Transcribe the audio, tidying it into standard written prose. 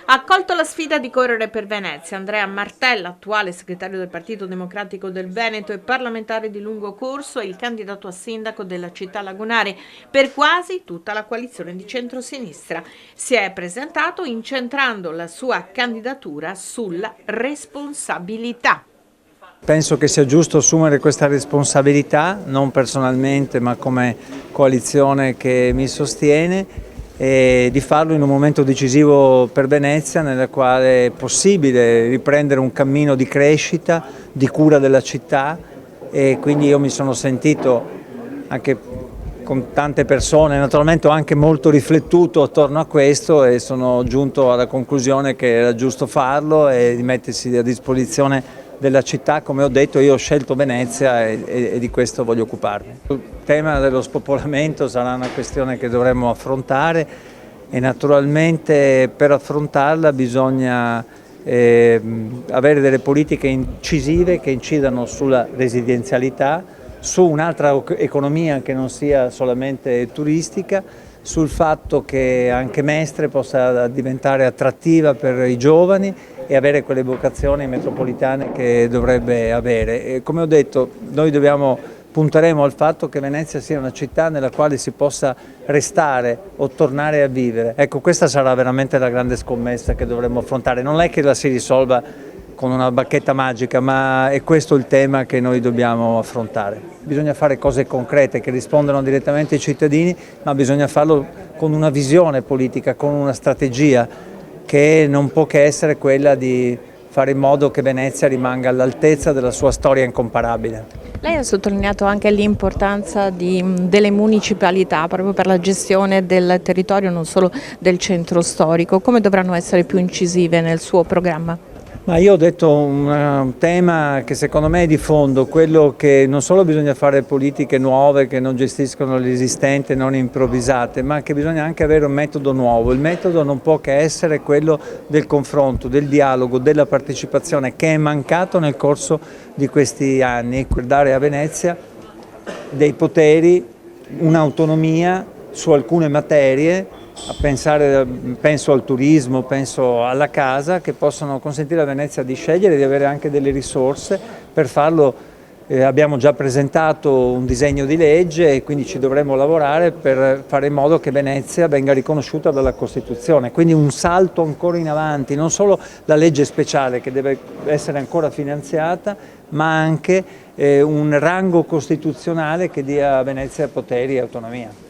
Ha accolto la sfida di correre per Venezia. Andrea Martella, attuale segretario del Partito Democratico del Veneto e parlamentare di lungo corso, è il candidato a sindaco della città lagunare per quasi tutta la coalizione di centrosinistra. Si è presentato incentrando la sua candidatura sulla responsabilità. Penso che sia giusto assumere questa responsabilità, non personalmente ma come coalizione che mi sostiene, e di farlo in un momento decisivo per Venezia, nel quale è possibile riprendere un cammino di crescita, di cura della città, e quindi io mi sono sentito anche con tante persone, naturalmente ho anche molto riflettuto attorno a questo e sono giunto alla conclusione che era giusto farlo e di mettersi a disposizione della città. Come ho detto, io ho scelto Venezia e di questo voglio occuparmi. Il tema dello spopolamento sarà una questione che dovremo affrontare e naturalmente per affrontarla bisogna avere delle politiche incisive che incidano sulla residenzialità, su un'altra economia che non sia solamente turistica, sul fatto che anche Mestre possa diventare attrattiva per i giovani e avere quelle vocazioni metropolitane che dovrebbe avere. E come ho detto, noi punteremo al fatto che Venezia sia una città nella quale si possa restare o tornare a vivere. Ecco, questa sarà veramente la grande scommessa che dovremo affrontare. Non è che la si risolva con una bacchetta magica, ma è questo il tema che noi dobbiamo affrontare. Bisogna fare cose concrete che rispondano direttamente ai cittadini, ma bisogna farlo con una visione politica, con una strategia che non può che essere quella di fare in modo che Venezia rimanga all'altezza della sua storia incomparabile. Lei ha sottolineato anche l'importanza delle municipalità proprio per la gestione del territorio, non solo del centro storico. Come dovranno essere più incisive nel suo programma? Ma io ho detto un tema che secondo me è di fondo, quello che non solo bisogna fare politiche nuove che non gestiscono l'esistente, non improvvisate, ma che bisogna anche avere un metodo nuovo. Il metodo non può che essere quello del confronto, del dialogo, della partecipazione, che è mancato nel corso di questi anni, per dare a Venezia dei poteri, un'autonomia su alcune materie. Penso al turismo, penso alla casa, che possono consentire a Venezia di scegliere e di avere anche delle risorse. Per farlo abbiamo già presentato un disegno di legge e quindi ci dovremo lavorare per fare in modo che Venezia venga riconosciuta dalla Costituzione. Quindi un salto ancora in avanti, non solo la legge speciale che deve essere ancora finanziata, ma anche un rango costituzionale che dia a Venezia poteri e autonomia.